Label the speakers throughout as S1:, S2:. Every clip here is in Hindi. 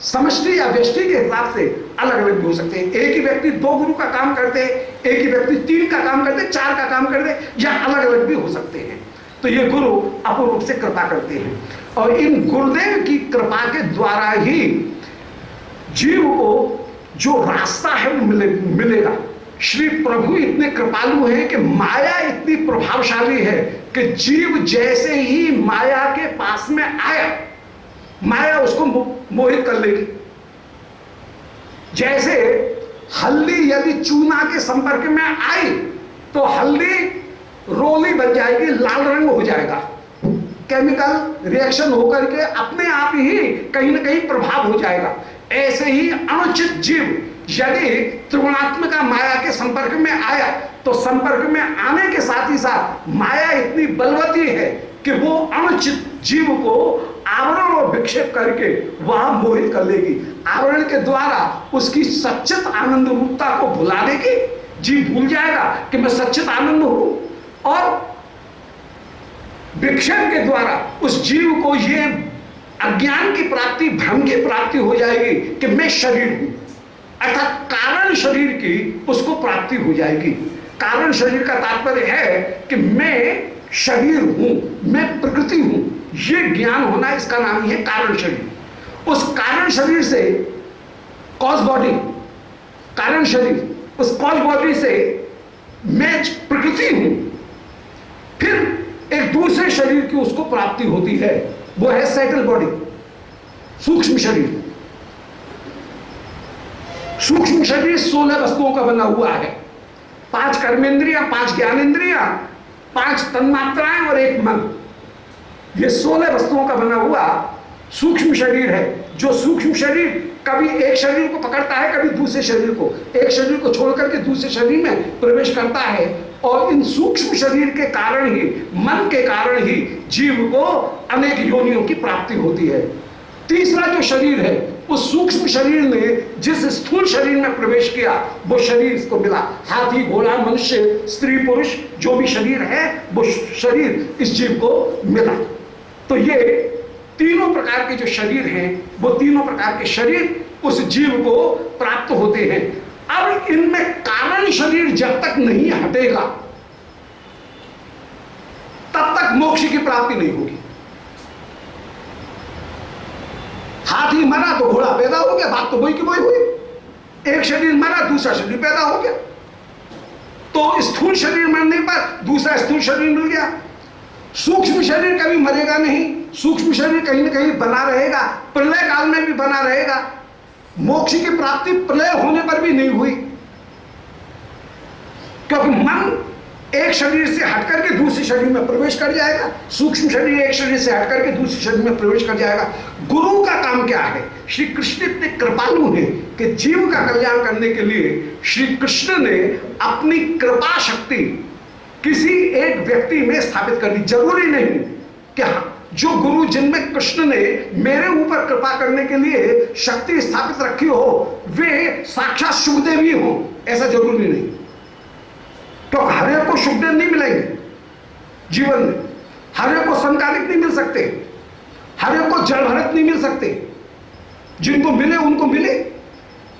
S1: समष्टि या व्यष्टि के हिसाब से अलग अलग भी हो सकते हैं। एक ही व्यक्ति 2 गुरु का काम करते, एक ही व्यक्ति 3 का काम करते, 4 का काम करते, या अलग अलग भी हो सकते हैं। तो ये गुरु अपूर्ण रूप से कृपा करते हैं, और इन गुरुदेव की कृपा के द्वारा ही जीव को जो रास्ता है वो मिलेगा। श्री प्रभु इतने कृपालु हैं कि माया इतनी प्रभावशाली है कि जीव जैसे ही माया के पास में आया, माया उसको मोहित कर लेगी। जैसे हल्दी यदि चूना के संपर्क में आई तो हल्दी रोली बन जाएगी, लाल रंग हो जाएगा, केमिकल रिएक्शन होकर के अपने आप ही कहीं ना कहीं प्रभाव हो जाएगा। ऐसे ही अनुचित जीव यदि त्रिगुणात्मिका माया के संपर्क में आया तो संपर्क में आने के साथ ही साथ माया इतनी बलवती है कि वो अनुचित जीव को आवरण और विक्षेप करके वहां मोहित कर लेगी। आवरण के द्वारा उसकी सच्चित आनंद रूपता को भुला देगी, जीव भूल जाएगा कि मैं सच्चित आनंद हूं, और विक्षेप के द्वारा उस जीव को ये अज्ञान की प्राप्ति, भ्रम की प्राप्ति हो जाएगी कि मैं शरीर हूं, अर्थात कारण शरीर की उसको प्राप्ति हो जाएगी। कारण शरीर का तात्पर्य है कि मैं शरीर हूं, मैं प्रकृति हूं, ये ज्ञान होना, इसका नाम ही है कारण शरीर। उस कारण शरीर से कॉज बॉडी, कारण शरीर, उस कॉज बॉडी से मैं प्रकृति हूं, फिर एक दूसरे शरीर की उसको प्राप्ति होती है, वो है सेटल बॉडी, सूक्ष्म शरीर। सूक्ष्म शरीर 16 वस्तुओं का बना हुआ है, 5 कर्मेंद्रियां, 5 ज्ञानेंद्रियां, 5 तन्मात्राएं और 1 मन। ये 16 वस्तुओं का बना हुआ सूक्ष्म शरीर है। जो सूक्ष्म शरीर कभी एक शरीर को पकड़ता है, कभी दूसरे शरीर को, एक शरीर को छोड़कर के दूसरे शरीर में प्रवेश करता है, और इन सूक्ष्म शरीर के कारण ही, मन के कारण ही जीव को अनेक योनियों की प्राप्ति होती है। तीसरा जो शरीर है, उस सूक्ष्म शरीर ने जिस स्थूल शरीर में प्रवेश किया वो शरीर इसको मिला। हाथी, घोड़ा, मनुष्य, स्त्री, पुरुष, जो भी शरीर है वो शरीर इस जीव को मिला। तो ये तीनों प्रकार के जो शरीर हैं, वो तीनों प्रकार के शरीर उस जीव को प्राप्त होते हैं। अब इनमें कारण शरीर जब तक नहीं हटेगा तब तक मोक्ष की प्राप्ति नहीं होगी। हाथी मरा तो घोड़ा पैदा हो गया, बात तो वही की वही हुई। एक शरीर मरा, दूसरा शरीर पैदा हो गया, तो स्थूल शरीर मरने पर दूसरा स्थूल शरीर मिल गया। सूक्ष्म शरीर कभी मरेगा नहीं, सूक्ष्म शरीर कहीं ना कहीं बना रहेगा, प्रलय काल में भी बना रहेगा। मोक्ष की प्राप्ति प्रलय होने पर भी नहीं हुई, क्योंकि मन एक शरीर से हटकर के दूसरे शरीर में प्रवेश कर जाएगा, सूक्ष्म शरीर एक शरीर से हटकर के दूसरे शरीर में प्रवेश कर जाएगा। गुरु का काम क्या है? श्री कृष्ण इतने कृपालु हैं कि जीव का कल्याण करने के लिए श्री कृष्ण ने अपनी कृपा शक्ति किसी एक व्यक्ति में स्थापित कर दी। जरूरी नहीं कि जो गुरु जिनमें कृष्ण ने मेरे ऊपर कृपा करने के लिए शक्ति स्थापित रखी हो वे साक्षात सुखदेव ही हो, ऐसा जरूरी नहीं। तो हर एक को सुखदेव नहीं मिलेंगे जीवन में, हर एक को संकालिक नहीं मिल सकते, हर एक को जड़ भरत नहीं मिल सकते। जिनको मिले उनको मिले।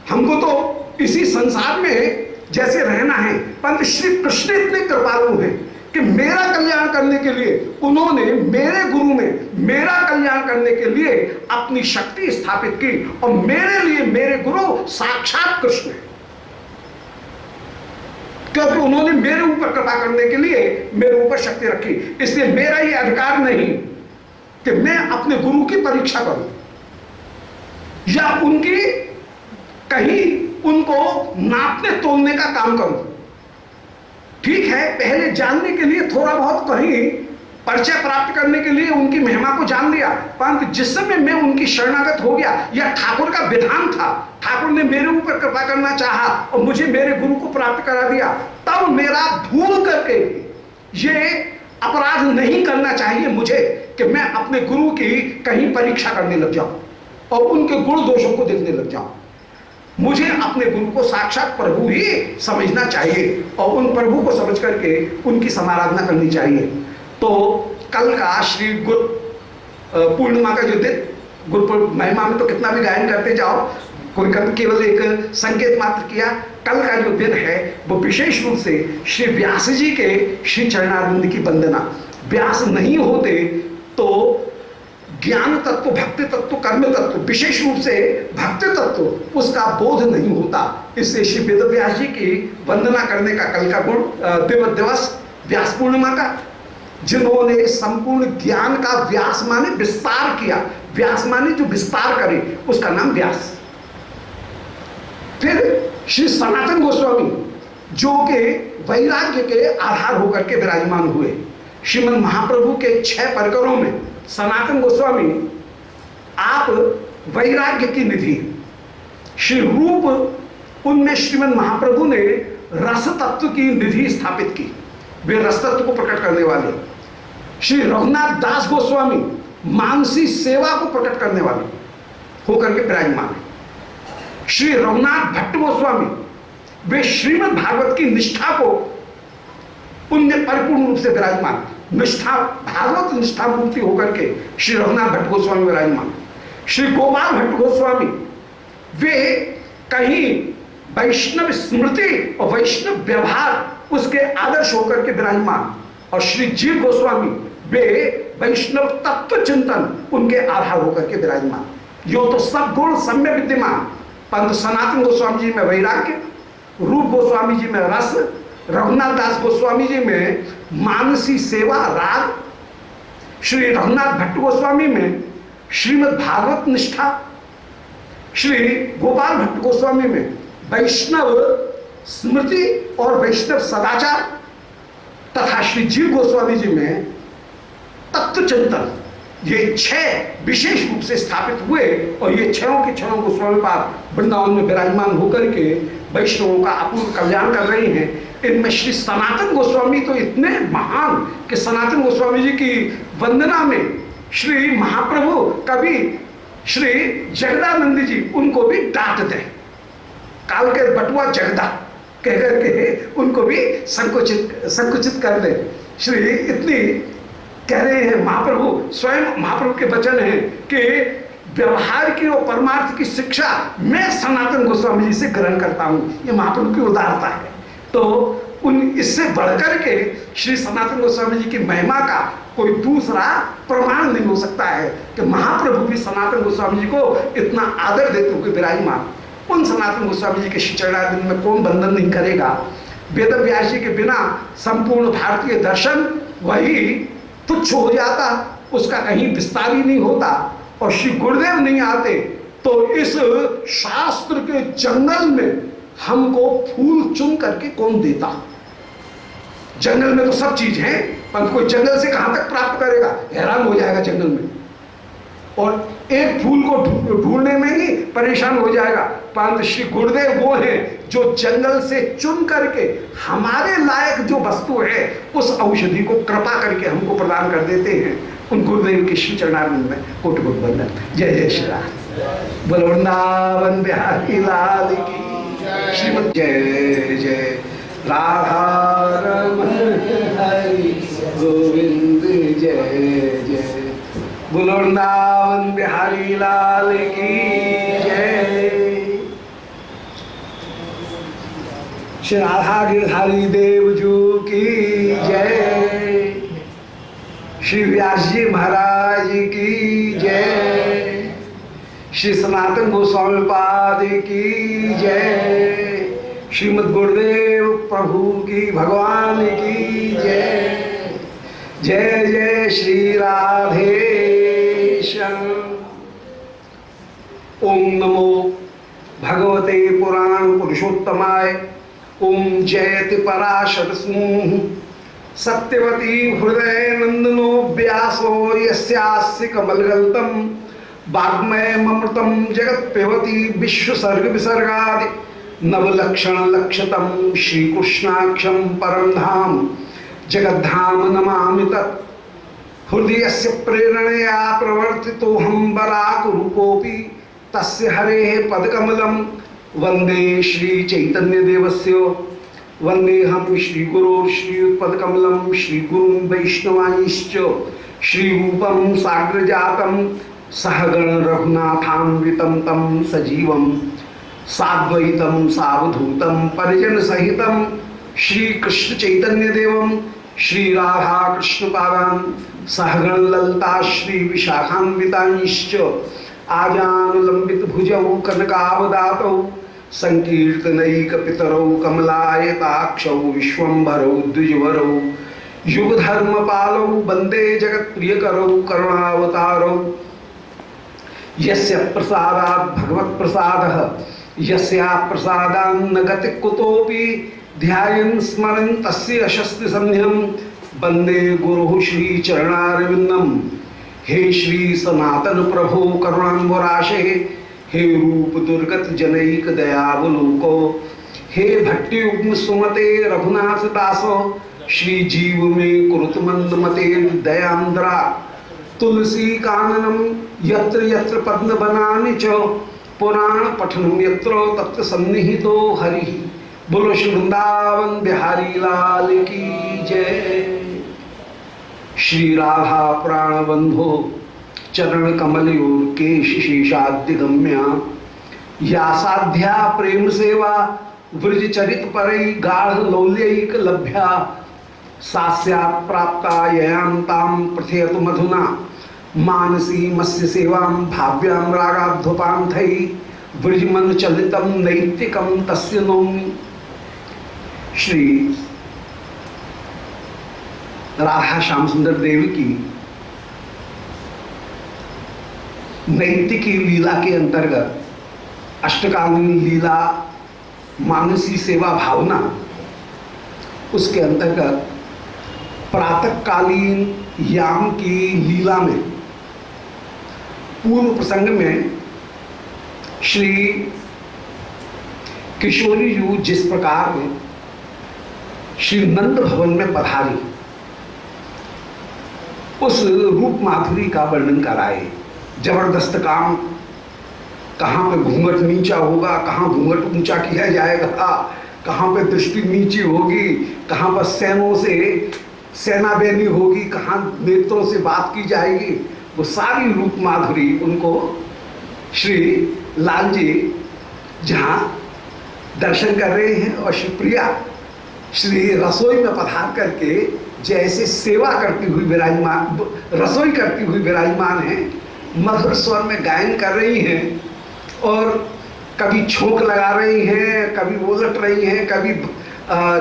S1: हमको तो इसी संसार में जैसे रहना है, परंतु श्री कृष्ण इतने कृपालु हैं कि मेरा कल्याण करने के लिए उन्होंने मेरे गुरु में मेरा कल्याण करने के लिए अपनी शक्ति स्थापित की, और मेरे लिए मेरे गुरु साक्षात कृष्ण है, क्योंकि उन्होंने मेरे ऊपर कृपा करने के लिए मेरे ऊपर शक्ति रखी। इसलिए मेरा ये अधिकार नहीं कि मैं अपने गुरु की परीक्षा करूं या उनकी कहीं उनको नापने तोलने का काम करूं। ठीक है, पहले जानने के लिए थोड़ा बहुत कहीं परिचय प्राप्त करने के लिए उनकी महिमा को जान लिया, परंतु जिस समय मैं उनकी शरणागत हो गया, या ठाकुर का विधान था, ठाकुर ने मेरे ऊपर कृपा करना चाहा और मुझे मेरे गुरु को प्राप्त करा दिया, तब मेरा भूल करके ये अपराध नहीं करना चाहिए मुझे कि मैं अपने गुरु की कहीं परीक्षा करने लग जाऊं और उनके गुण दोषों को देखने लग जाऊं। मुझे अपने गुरु को साक्षात प्रभु ही समझना चाहिए और उन प्रभु को समझ करके उनकी समाराधना करनी चाहिए। तो कल का श्री गुरु पूर्णिमा का जो दिन गुरुपुर महिमा में तो कितना भी गायन करते जाओ, कोई केवल एक संकेत मात्र किया। कल का जो दिन है वो विशेष रूप से श्री व्यास जी के श्री चरणारविंद की वंदना। व्यास नहीं होते तो ज्ञान तत्व, भक्ति तत्व, कर्म तत्व, विशेष रूप से भक्ति तत्व उसका बोध नहीं होता। इससे श्री वेद व्यास जी की वंदना करने का कल का गुण दिवस व्यास पूर्णिमा का, जिन्होंने संपूर्ण ज्ञान का व्यास माने विस्तार किया, व्यास माने जो विस्तार करे उसका नाम व्यास। फिर श्री सनातन गोस्वामी जो के वैराग्य के आधार होकर के विराजमान हुए। श्रीमद् महाप्रभु के 6 परकरों में सनातन गोस्वामी आप वैराग्य की निधि, श्री रूप उनमें श्रीमद् महाप्रभु ने रस तत्व की निधि स्थापित की, वे रस तत्व को प्रकट करने वाले। श्री रघुनाथ दास गोस्वामी मानसी सेवा को प्रकट करने वाले होकर के विराजमान है। श्री रघुनाथ भट्ट गोस्वामी वे श्रीमद् भागवत की निष्ठा को उनमें परिपूर्ण रूप से विराजमान, निष्ठा भागवत निष्ठा मूर्ति होकर के श्री रघुनाथ भट्ट गोस्वामी विराजमान। श्री गोपाल भट्ट गोस्वामी वे कहीं वैष्णव स्मृति और वैष्णव व्यवहार उसके आदर्श होकर के विराजमान। और श्री जीव गोस्वामी वे वैष्णव तत्व चिंतन उनके आधार होकर के विराजमान। यो तो सब गुण सम्य विद्यमान, परंतु सनातन गोस्वामी जी में वैराग्य, रूप गोस्वामी जी में रस, रघुनाथ दास गोस्वामी जी में मानसी सेवा राग, श्री रघुनाथ भट्ट गोस्वामी में श्रीमद् भागवत निष्ठा, श्री गोपाल भट्ट गोस्वामी में वैष्णव स्मृति और वैष्णव सदाचार, तथा श्री जीव गोस्वामी जी में तत्व चिंतन, ये 6 विशेष रूप से स्थापित हुए। और ये 6 के 6 गोस्वामी पाद वृंदावन में विराजमान होकर के वैष्णवों का अपूर्व कल्याण कर रही हैं। इनमें श्री सनातन गोस्वामी तो इतने महान कि सनातन गोस्वामी जी की वंदना में श्री महाप्रभु कभी श्री जगदानंद जी उनको भी डांट दें, काल के बटुआ जगदा कह करके उनको भी संकुचित कर दे। श्री इतनी कह रहे हैं महाप्रभु, स्वयं महाप्रभु के वचन है कि व्यवहार की और परमार्थ की शिक्षा मैं सनातन गोस्वामी जी से ग्रहण करता हूं। ये महाप्रभु की उदारता है। तो उन इससे बढ़कर के श्री सनातन गोस्वामी जी की महिमा का कोई दूसरा प्रमाण नहीं हो सकता है कि महाप्रभु भी सनातन गोस्वामी जी को इतना आदर देते हुए विराजमान। उन सनातन गोस्वामी जी के श्री चरणारविंद में कौन बंधन नहीं करेगा। वेद व्यास जी के बिना संपूर्ण भारतीय दर्शन वही तुच्छ हो जाता, उसका कहीं विस्तार ही नहीं होता। और श्री गुरुदेव नहीं आते तो इस शास्त्र के जंगल में हमको फूल चुन करके कौन देता। जंगल में तो सब चीज है, पर कोई जंगल से कहां तक प्राप्त करेगा, हैरान हो जाएगा जंगल में। और एक फूल को ढूंढने में ही परेशान हो जाएगा। परंतु श्री गुरुदेव वो हैं जो जंगल से चुन करके हमारे लायक जो वस्तु है उस औषधि को कृपा करके हमको प्रदान कर देते हैं। उन गुरुदेव के श्री चरणारविंद में कोटि कोटि वंदन। जय जय श्री राम। बोलो वृंदावन बिहारी लाल की श्रीमद जय जय राधा रमण हरि गोविंद जय जय। बोलो वृंदावन बिहारी लाल की जय। श्री राधा गिरधारी देवजू की जय। श्री व्यास जी महाराज की जय। श्री सनातन गोस्वामी पाद की जय। श्रीमद् गुरुदेव प्रभु की भगवान की जय। जय जय श्री राधे श्याम। ओम नमो भगवते पुराण पुरुषोत्तमाय। ओम जयति पराशर समूह सत्यवती हृदय नंदनो व्यासो यस्यास्य कमलगल्तम वाग्मय ममृतम जगत पेवती विश्वसर्ग विसर्गादि नवलक्षण लक्षतम श्रीकृष्णाक्षम परम धाम जगद्धाम नमामि तत्। हृदयस्य प्रेरणया प्रवर्तितो हम बराक रूपोपि तस्य हरेः पदकमलं वंदे श्री चैतन्य देवस्य। वंदे हम श्री गुरु श्रीयुत्पदकमलं श्री गुरुं वैष्णवांश्च श्री रूपं साग्रजातं सहगण रघुनाथान्वितं तं सजीवं साद्वैतं सावधूतं परिजन सहितं श्री कृष्ण चैतन्य देवं श्री राधा कृष्ण पादान सहगण ललता श्री विशाखान्वितांश्च आजान लंबित भुजौ कनकावदातौ संकीर्तनैक पितरौ कमलायताक्षौ विश्वंभरौ द्विजवरौ युगधर्म पालौ वंदे जगत प्रियकरौ करुणावतारौ यस्य प्रसादात् भगवत् प्रसादः यस्या प्रसादान्न गति कुतोपि ध्यायन् स्मरन् तस्य अशस्ति संध्यं वंदे गुरुः श्री चरणारविंदम। हे श्री सनातन प्रभो करुणाम्बुराशे हे रूप दुर्गत जनैक दयावलोको हे भट्टयुग्म सुमते रघुनाथ दासो श्री जीव में कुरुत मंद मते दयांद्रा तुलसी काननम यत्र यत्र पद्म बनानि च पुराण पठनम यत्र तत्र सन्निहितो हरि। बोलो श्री वृंदावन बिहारी लाल की जय। श्री राधा प्राण बंधो चरण कमलयोर केश शेषाद्यगम्या या साध्या प्रेम सेवा व्रज चरित परई गाढ़ लौल्यैक लभ्या सास्यात् प्राप्ता ययां तां प्रथयतु मधुना मानसी मस्य सेवां भाव्यां रागाध्वपान्थै व्रजमन चलितं नैतिकं तस्य नौमि। श्री राधा श्याम सुंदर देव की नैतिकी लीला के अंतर्गत अष्टकालीन लीला मानसी सेवा भावना, उसके अंतर्गत प्रातःकालीन याम की लीला में पूर्व प्रसंग में श्री किशोरी जी जिस प्रकार श्री नंद भवन में पधारी उस रूप माधुरी का वर्णन कराए। जबरदस्त काम, कहाँ पे घूंघट नीचा होगा, कहाँ घूंघट ऊंचा किया जाएगा, कहाँ पे दृष्टि नीची होगी, कहाँ पर सैनों से सेना बैनी होगी, कहाँ नेत्रों से बात की जाएगी, वो सारी रूप माधुरी उनको श्री लाल जी जहाँ दर्शन कर रहे हैं। और श्री प्रिया श्री रसोई में पधार करके जैसे सेवा करती हुई विराजमान, रसोई करती हुई विराजमान है, मधुर स्वर में गायन कर रही हैं और कभी छोंक लगा रही हैं, कभी उलट रही हैं, कभी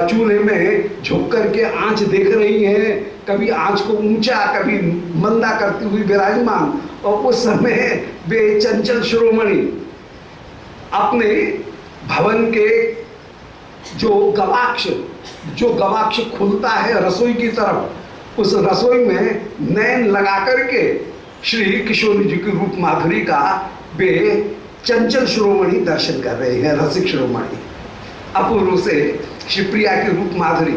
S1: चूल्हे में झुक करके आंच देख रही हैं, कभी आंच को ऊंचा कभी मंदा करती हुई विराजमान। और उस समय वे चंचल शिरोमणि अपने भवन के जो गवाक्ष खुलता है रसोई की तरफ, उस रसोई में नैन लगा करके श्री किशोरी जी की रूप माधुरी का वे चंचल शिरोमणि दर्शन कर रहे हैं, रसिक शिरोमणि। अपूर्व से शिवप्रिया की रूप माधुरी,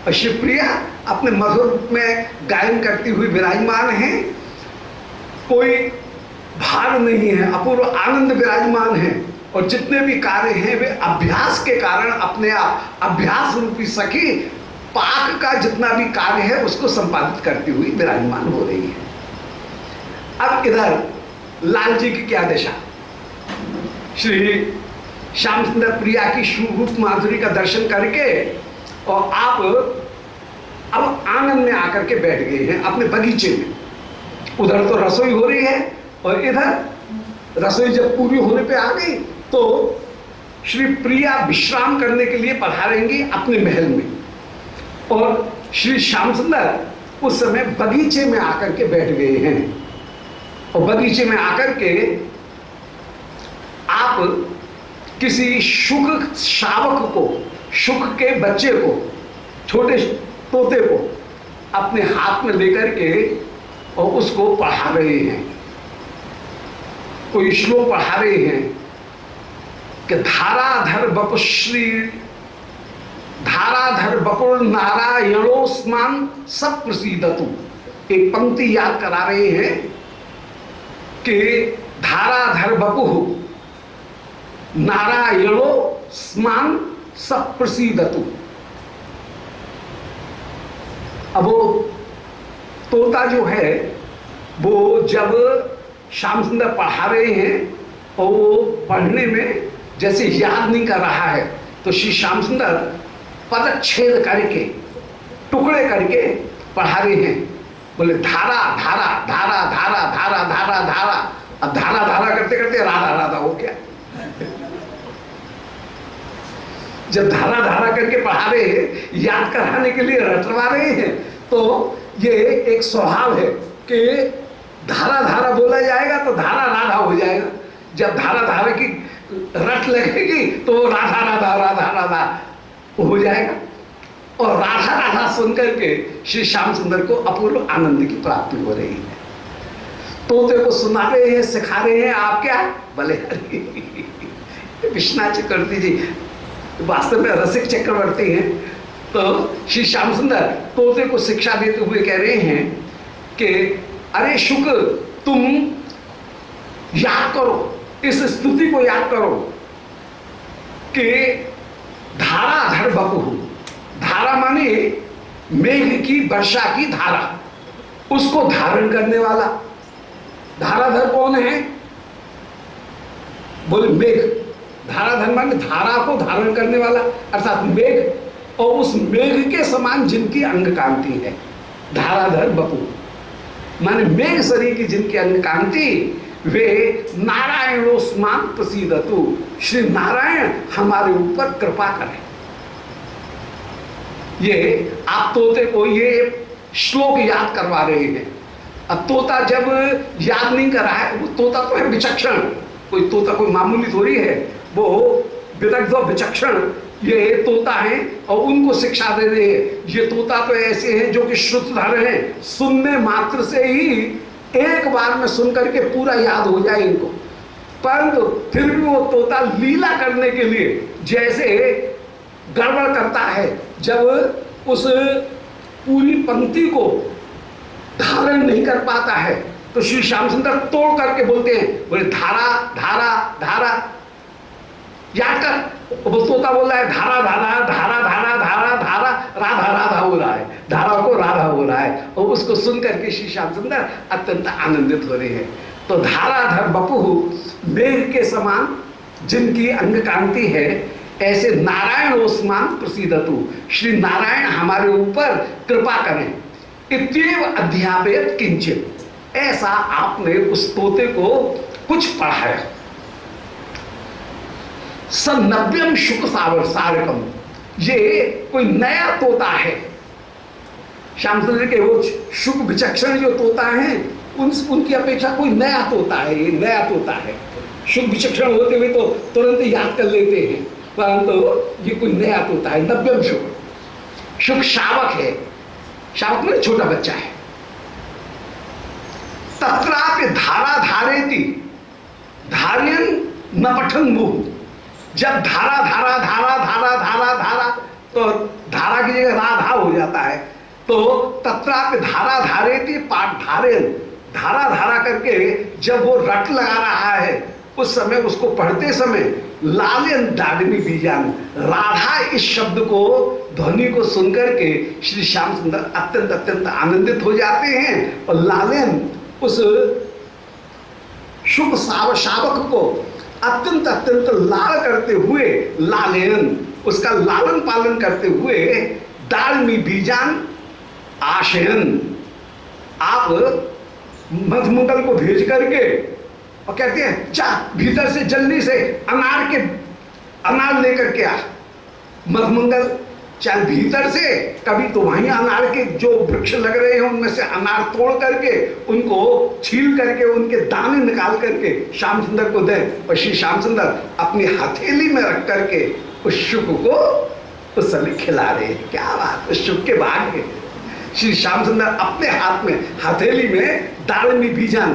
S1: और शिवप्रिया अपने मधुर रूप में गायन करती हुई विराजमान है, कोई भार नहीं है, अपूर्व आनंद विराजमान है। और जितने भी कार्य हैं वे अभ्यास के कारण अपने आप अभ्यास रूपी सखी पाक का जितना भी कार्य है उसको संपादित करती हुई विराजमान हो रही है। अब इधर लाल जी की क्या दशा, श्री श्याम सुंदर प्रिया की रूप माधुरी का दर्शन करके और आप अब आनंद में आकर के बैठ गए हैं अपने बगीचे में। उधर तो रसोई हो रही है और इधर रसोई जब पूरी होने पे आ गई तो श्री प्रिया विश्राम करने के लिए पधारेंगी अपने महल में, और श्री श्याम सुंदर उस समय बगीचे में आकर के बैठ गए हैं। और बगीचे में आकर के आप किसी शुक शावक को, शुक के बच्चे को, छोटे तोते को अपने हाथ में लेकर के और उसको पढ़ा रहे हैं। कोई श्लोक पढ़ा रहे हैं कि धाराधर बपुर नारायणोस्मान सब प्रसीदतु। एक पंक्ति याद करा रहे हैं कि धाराधर बपुः नारायणो स्मान सब प्रसीदतु। अब वो तोता जो है वो जब श्याम सुंदर पढ़ा रहे हैं और वो पढ़ने में जैसे याद नहीं कर रहा है, तो श्री श्याम सुंदर पदच्छेद करके टुकड़े करके पढ़ा रहे हैं। बोले धारा धारा धारा धारा धारा धारा धारा, अब धारा धारा करते करते राधा राधा हो गया। जब धारा धारा करके पढ़ा रहे हैं, याद कराने के लिए रटवा रहे हैं, तो ये एक स्वभाव है कि धारा धारा बोला जाएगा तो धारा राधा हो जाएगा। जब धारा धारा की रट लगेगी तो वो राधा राधा राधा राधा हो जाएगा। और राधा राधा सुनकर के श्री श्याम सुंदर को अपूर्व आनंद की प्राप्ति हो रही है। तोते को सुना रहे हैं, सिखा रहे हैं, आप क्या भले विश्वनाथ चक्रवर्ती जी वास्तव में रसिक चक्रवर्ती हैं। तो श्री श्याम सुंदर तोते को शिक्षा देते हुए कह रहे हैं कि अरे शुक, तुम याद करो, इस स्तुति को याद करो कि धाराधर बपु, धारा माने मेघ की वर्षा की धारा, उसको धारण करने वाला। धाराधर कौन है? बोले मेघ। धाराधर माने धारा को धारण करने वाला, अर्थात मेघ, और उस मेघ के समान जिनकी अंग कांति है। धाराधर बपु माने मेघ शरीर की जिनकी अंग कांति, वे नारायणोस्मान प्रसीदतु, श्री नारायण हमारे ऊपर कृपा करें। ये आप तोते को ये श्लोक याद करवा रहे हैं। अब तोता जब याद नहीं कर रहा है, वो तोता तो है विचक्षण, कोई तोता कोई मामूली थोड़ी है, वो विदग्ध विचक्षण ये तोता है और उनको शिक्षा दे रहे हैं। ये तोता तो ऐसे हैं जो कि श्रुतधर हैं, सुनने मात्र से ही एक बार में सुन करके पूरा याद हो जाए इनको, परंतु फिर भी वो तोता लीला करने के लिए जैसे गड़बड़ करता है, जब उस पूरी पंक्ति को धारण नहीं कर पाता है तो श्री श्याम सुंदर तोड़ करके बोलते हैं, बोले धारा धारा धारा, याद कर। वो तोता बोल रहा है धारा धारा धारा धारा धारा धारा, राधा राधा हो रहा है, धारा को राधा हो रहा है, और उसको सुन करके श्री श्याम सुंदर अत्यंत आनंदित हो रहे हैं। तो धाराधर बपु मेघ के समान जिनकी अंग कांति है, ऐसे नारायण ओस्मान प्रसीदतु, श्री नारायण हमारे ऊपर कृपा करें। इत्येव अध्यापयत किंचित, ऐसा आपने उस तोते को कुछ पढ़ाया। सन्नव्यम शुक सावर सारकम, ये कोई नया तोता है। श्याम सुंदर के वो शुक विचक्षण जो तोता है, उनकी अपेक्षा कोई नया तोता है, ये नया तोता है। शुक विचक्षण होते हुए तो तुरंत याद कर लेते हैं, परंतु ये कोई नया तोता है। नव्यम शुक, शुक शावक है, शावक में छोटा बच्चा है। तत्रापि धारा धारेति धार्यन न पठन मुह, जब धारा धारा धारा धारा धारा धारा, तो धारा की जगह राधा हो जाता है। तो तत्रापि धारा धारेति पाठ धारेन, धारा धारा करके जब वो रट लगा रहा है, उस समय उसको पढ़ते समय लालन दाडिनी बीजान, राधा इस शब्द को ध्वनि को सुनकर के श्री श्याम सुंदर अत्यंत अत्यंत आनंदित हो जाते हैं। और लालन उस शुभ शावक को अत्यंत अत्यंत लाल करते हुए, लालन उसका लालन पालन करते हुए, दालमी बीजान आशयन, आप मधुमंगल को भेज करके और कहते हैं जा भीतर से जल्दी से अनार लेकर के आ। मधुमंगल चल भीतर से, कभी तो वहीं अनार के जो वृक्ष लग रहे हैं उनमें से अनार तोड़ करके उनको छील करके उनके दाने निकाल करके श्याम सुंदर को दे, और श्री श्याम सुंदर अपनी हथेली में रख करके उस शुक को उस समय खिला रहे हैं। क्या बात, उस शुक के भाग्य। श्री श्याम सुंदर अपने हाथ में हथेली में दालमी बीजान,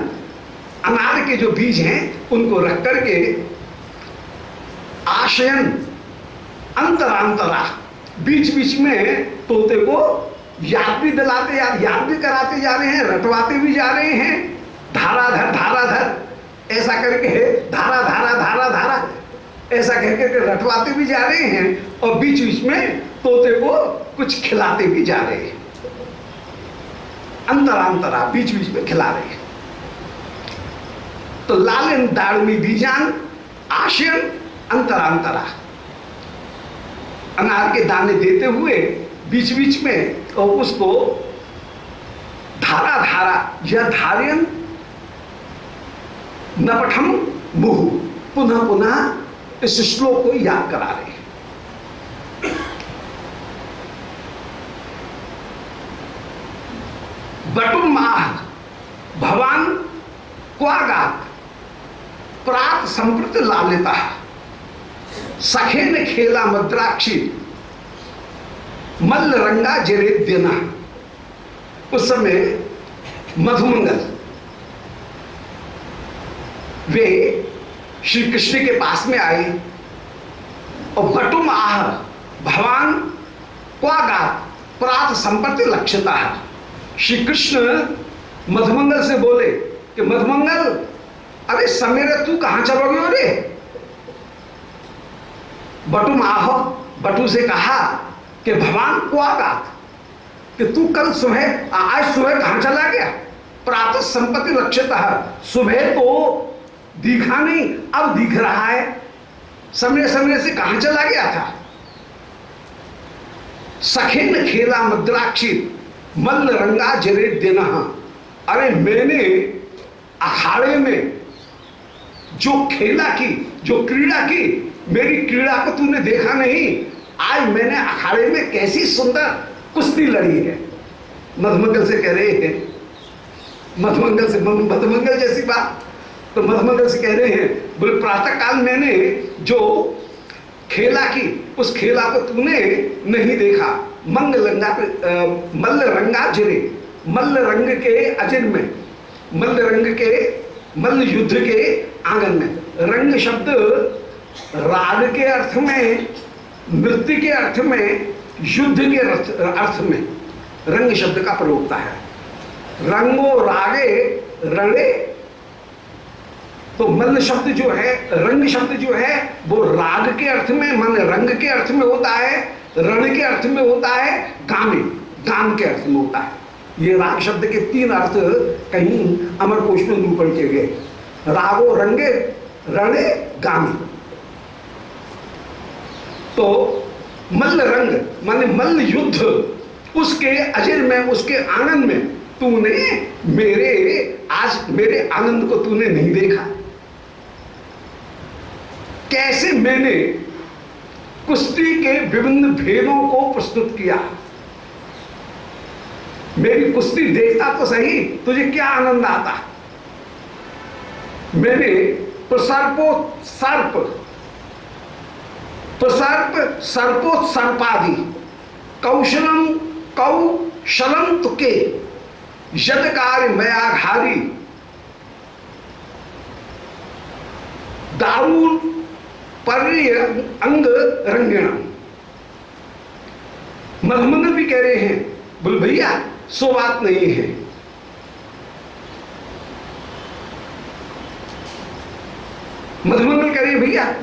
S1: अनार के जो बीज हैं उनको रख करके आशयन अंतरांतरा, बीच बीच में तोते को याद भी दिलाते, याद भी कराते जा रहे हैं, रटवाते भी जा रहे हैं। धाराधर ऐसा करके धारा धारा धारा धारा ऐसा कह करके रटवाते भी जा रहे हैं, और बीच बीच में तोते को कुछ खिलाते भी जा रहे हैं। अंतरांतरा बीच बीच में खिला रहे हैं। तो लालिन दाड़मी बीजान आशयन अंतरांतरा, अनार के दाने देते हुए बीच बीच में और उसको धारा धारा यह धार्यन नपठम मुहु, पुनः पुनः इस श्लोक को याद करा रहे। बटुम माह भवान क्वागात प्रात संप्रत लालिता, सखे ने खेला मद्राक्षी मल्ल रंगा जरेद्यना। उस समय मधुमंगल वे श्री कृष्ण के पास में आई और बटुम आह भवान क्वागात प्रात संपत्ति लक्ष्यता। श्री कृष्ण मधुमंगल से बोले कि मधुमंगल, अरे समेरे तू कहां चलोगे? अरे बटुम आह, बटू से कहा कि भगवान क्वागात, कि तू कल सुबह आज सुबह कहां चला गया? प्रातः संपत्ति लक्ष्यता, सुबह तो दिखा नहीं, अब दिख रहा है, समय समय से कहां चला गया था? सखे न खेला मद्राक्षी मल्ल रंगा जरे देना। अरे मैंने अखाड़े में जो खेला की, जो क्रीड़ा की, मेरी क्रीड़ा को तूने देखा नहीं? आज मैंने अखाड़े में कैसी सुंदर कुश्ती लड़ी है। मधुमंगल से कह रहे हैं, मधुमंगल से, मधुमंगल जैसी बात तो मधुमंगल से कह रहे हैं, बोले प्रातः काल मैंने जो खेला की, उस खेला को तूने नहीं देखा। मल्ल रंगा जिरे, मल्ल रंग के अजर में, मल्ल रंग के, मल्ल युद्ध के आंगन में। रंग शब्द राग के अर्थ में, नृत्य के अर्थ में, युद्ध के अर्थ में रंग शब्द का प्रयोग होता है। रंगो रागे रणे, तो मल्ल शब्द जो है, रंग शब्द जो है वो राग के अर्थ में, मन रंग के अर्थ में होता है, रण के अर्थ में होता है, गाने, गान के अर्थ में होता है। ये राग शब्द के तीन अर्थ कहीं अमरकोश में निरूपण किए गए, रागो रंगे रणे गाने। तो मल्ल रंग माने मल्ल युद्ध, उसके अजर में, उसके आनंद में तूने मेरे आनंद को तूने नहीं देखा। कैसे मैंने कुश्ती के विभिन्न भेदों को प्रस्तुत किया। मेरी कुश्ती देखता तो सही, तुझे क्या आनंद आता। मैंने प्रसर्पोत्सर्प, प्रसर्प सर्पोत्सर्पादि कौशलम कौशलम तुके यदकार मयाघारी दारूण पर्य अंग रंगीण। मधुमंगल भी कह रहे हैं, बोल भैया सो बात नहीं है। मधुमंगल कह रहे हैं भैया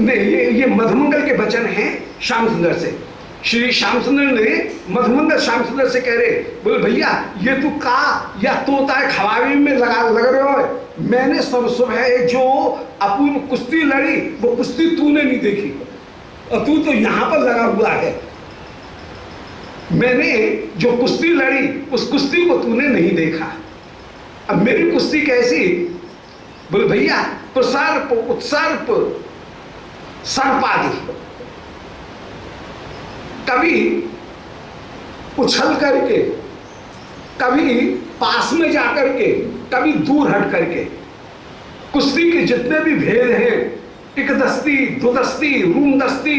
S1: नहीं, ये मधुमंगल के वचन हैं श्याम सुंदर से। श्री श्याम सुंदर ने मधुमंगल श्याम सुंदर से कह रहे, बोले भैया ये तू का या तोता है खवावी में लग रहे हो। मैंने सब सुबह जो अपूर्व कुश्ती लड़ी वो कुश्ती तूने नहीं देखी और तू तो यहां पर लगा हुआ है। मैंने जो कुश्ती लड़ी उस कुश्ती को तूने नहीं देखा। अब मेरी कुश्ती कैसी? बोले भैया प्रसर्प उत्सर्प सर्पादि, कभी उछल करके, कभी पास में जाकर के, कभी दूर हट करके। कुश्ती के जितने भी भेद हैं, एक दस्ती, दो दस्ती, रूम दस्ती,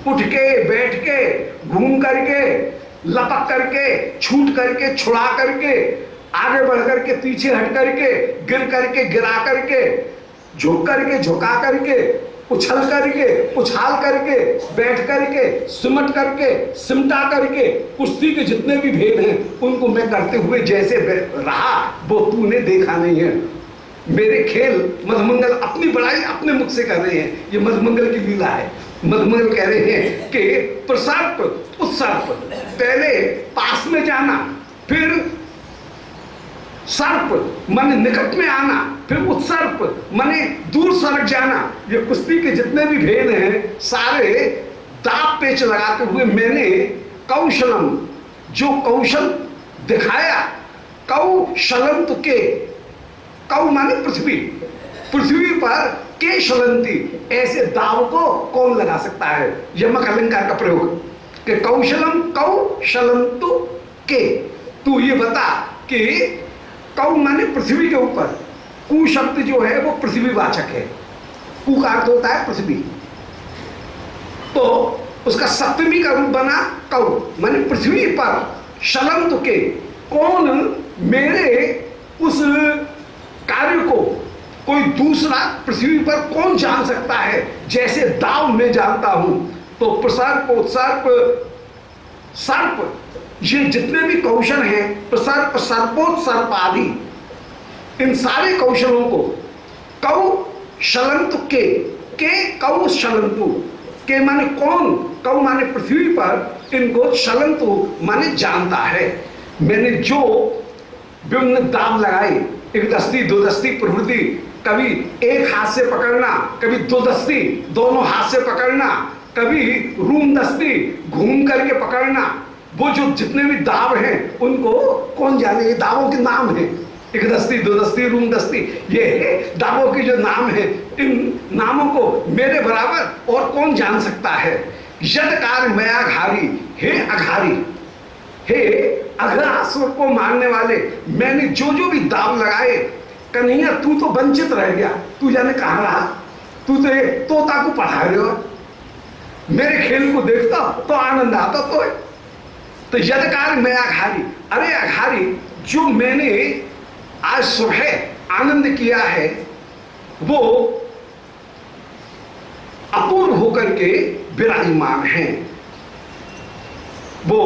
S1: उठ के, बैठ के, घूम करके, लपक करके, छूट करके, छुड़ा करके, आगे बढ़ करके, पीछे हट करके, गिर करके, गिरा करके, झुक करके, झुका करके, उछल करके, उछाल करके, बैठ करके, सिमट करके, सिमटा करके, कुश्ती के जितने भी भेद हैं उनको मैं करते हुए जैसे रहा वो तूने देखा नहीं है। मेरे खेल मधुमंगल अपनी बड़ाई अपने मुख से कर रहे हैं, ये मधुमंगल की लीला है। मधुमंगल कह रहे हैं कि प्रसर्प उत्सर्प, पहले पास में जाना, फिर सर्प माने निकट में आना, फिर उत्सर्प माने दूर सरक जाना। ये कुश्ती के जितने भी भेद हैं सारे दांव पेच लगाते हुए मैंने कौशलम, जो कौशल दिखाया, कौशलम तो के, कौ माने पृथ्वी, पृथ्वी पर के शलंती, ऐसे दाव को कौन लगा सकता है। यमक अलंकार का प्रयोग कि कौशलम कौशलंतु के, तू ये बता कि कौ माने पृथ्वी के ऊपर, कु शब्द जो है वो पृथ्वी वाचक है, कु का अर्थ होता है पृथ्वी, तो उसका सप्तमी का रूप बना कौ माने पृथ्वी पर, शलंत के, कौन मेरे उस कार्य को कोई दूसरा पृथ्वी पर कौन जान सकता है जैसे दाव में जानता हूं। तो प्रसर्प, उत्सर्प, सर्प, ये जितने भी कौशल हैं, प्रसर्प, सर्पोत्सर्प आदि, इन सारे कौशलों को कौ शलंतु के कौ शलंतु के माने कौन, कौ माने पृथ्वी पर, इनको शलंतु माने जानता है। मैंने जो विभिन्न दाव लगाए, एक दस्ती दो दस्ती प्रवृत्ति, कभी एक हाथ से पकड़ना, कभी दो दस्ती दोनों हाथ से पकड़ना, कभी रूम दस्ती घूम करके पकड़ना, वो जो जितने भी दाव हैं उनको कौन जाने, ये दावों के नाम हैं, एक दस्ती दो दस्ती रूम दस्ती, ये दावों के जो नाम हैं, इन नामों को मेरे बराबर और कौन जान सकता है। यदकार मैं अघारी, हे अघारी, हे अघासुर को मारने वाले, मैंने जो जो भी दाव लगाए, कन्हैया तू तो वंचित रह गया, तू जाने कहाँ रहा, तू तो तोता को पढ़ा रहे हो, मेरे खेल को देखता तो आनंद आता। तो यदकार मैं अघारी, अरे अघारी, जो मैंने आज सुबह आनंद किया है वो अपूर्व होकर के विराजमान है। वो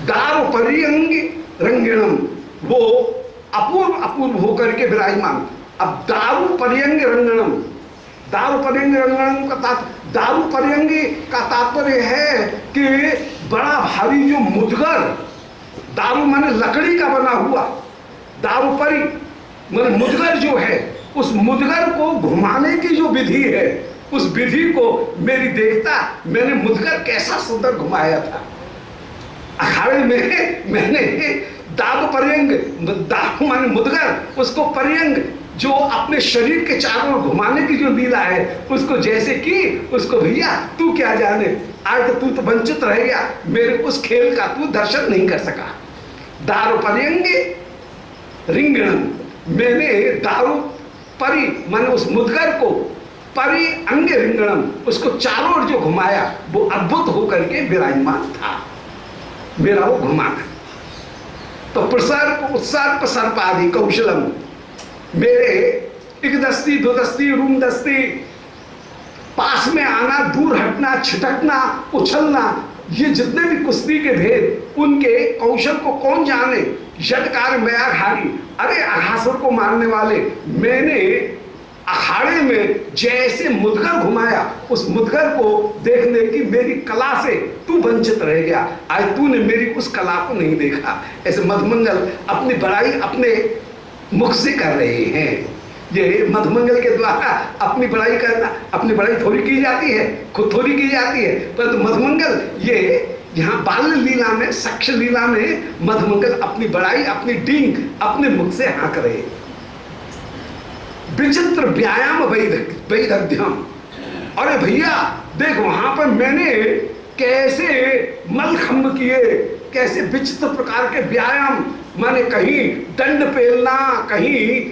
S1: दार पर्यंग रंगिणम, वो अपूर्व अपूर्व होकर के विराजमान। अब दारू पर्यंग रंगणम, दारू पर्यंग रंगणम का दारू पर्यंग का तात्पर्य है कि बड़ा भारी जो मुदगर, दारू माने लकड़ी का बना हुआ, दारू परी माने मुदगर जो है, उस मुदगर को घुमाने की जो विधि है, उस विधि को मेरी देखता, मैंने मुदगर कैसा सुंदर घुमाया था। अखाड़े में मैंने दारू पर्यंग, दारू माने मुदगर, उसको पर्यंग जो अपने शरीर के चारों ओर घुमाने की जो लीला है, उसको जैसे कि उसको भैया तू क्या जाने, आज तो तू तो वंचित रह गया, मेरे उस खेल का तू दर्शन नहीं कर सका। दारू पर्यंगे रिंगणम, मैंने दारू परी माने उस मुदगर को, परी अंग रिंगणम, उसको चारों ओर जो घुमाया वो अद्भुत होकर के विराजमान था, मेरा वो घुमाना। तो प्रसर्प उत्सर्प सर्प आदि कौशलम, मेरे एक दस्ती दो दस्ती रूम दस्ती, पास में आना, दूर हटना, छिटकना, उछलना, ये जितने भी कुश्ती के भेद, उनके कौशल को कौन जाने। यदकार मैं अघारी, अरे अघासुर को मारने वाले, मैंने अखाड़े में जैसे मुदगर घुमाया, उस मुदगर को देखने की मेरी कला से तू वंचित रह गया, आज तूने मेरी उस कला को नहीं देखा। ऐसे मधुमंगल अपनी बड़ाई अपने मुख से कर रहे हैं। ये मधुमंगल के द्वारा अपनी बड़ाई करना, अपनी बड़ाई थोड़ी की जाती है, खुद थोड़ी की जाती है, परंतु मधुमंगल ये यहाँ बाल लीला में, सक्ष लीला में मधुमंगल अपनी बड़ाई, अपनी डींग अपने मुख से हाँक रहे। विचित्र व्यायाम वैदग्ध्यम, अरे भैया देख वहां पर मैंने कैसे मलखंभ किए, कैसे विचित्र प्रकार के व्यायाम, माने कहीं दंड पेलना, कहीं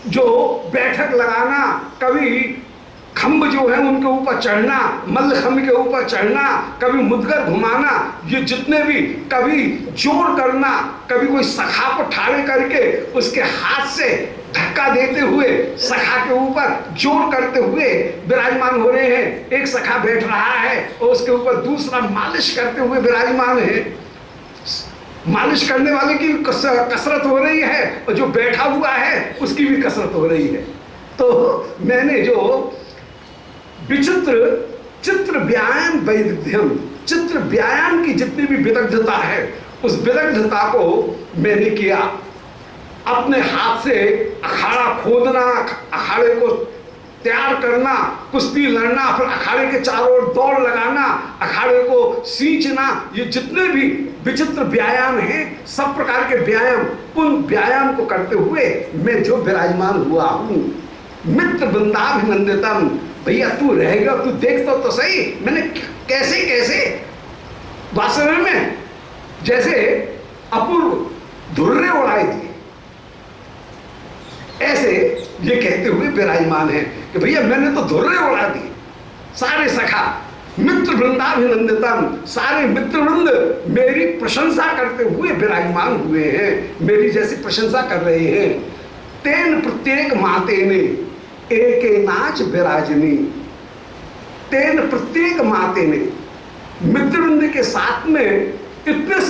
S1: जो बैठक लगाना, कभी खंभ जो है उनके ऊपर चढ़ना, मल्ल खंभ के ऊपर चढ़ना, कभी मुदगर घुमाना, ये जितने भी, कभी जोर करना, कभी कोई सखा को ठाड़े करके उसके हाथ से धक्का देते हुए सखा के ऊपर जोर करते हुए विराजमान हो रहे हैं। एक सखा बैठ रहा है और उसके ऊपर दूसरा मालिश करते हुए विराजमान है। मालिश करने वाले की कसरत हो रही है और जो बैठा हुआ है उसकी भी कसरत हो रही है। तो मैंने जो विचित्र चित्र व्यायाम वैदग्ध्यम, चित्र व्यायाम की जितनी भी विदग्धता है, उस विदग्धता को मैंने किया। अपने हाथ से अखाड़ा खोदना, अखाड़े को तैयार करना, कुश्ती लड़ना, फिर अखाड़े के चारों ओर दौड़ लगाना, अखाड़े को सींचना, ये जितने भी विचित्र व्यायाम हैं, सब प्रकार के व्यायाम, उन व्यायाम को करते हुए मैं जो विराजमान हुआ हूं। मित्र वृंदाभिनंदितम, भैया तू रहेगा, तू देख तो सही मैंने कैसे कैसे वास्तव में जैसे अपूर्व धुर्रे उड़ाए दिए, ऐसे ये कहते हुए विराजमान है कि भैया मैंने तो धुर्रे उड़ा दिए। सारे सखा मित्र वृंदाभिनंदितम, सारे मित्रवृंद मेरी प्रशंसा करते हुए विराजमान हुए हैं, मेरी जैसी प्रशंसा कर रहे हैं। तेन प्रत्येक माते ने एक नाच विराजनी, तेन प्रत्येक माते ने, मित्रवृंद के साथ में इतने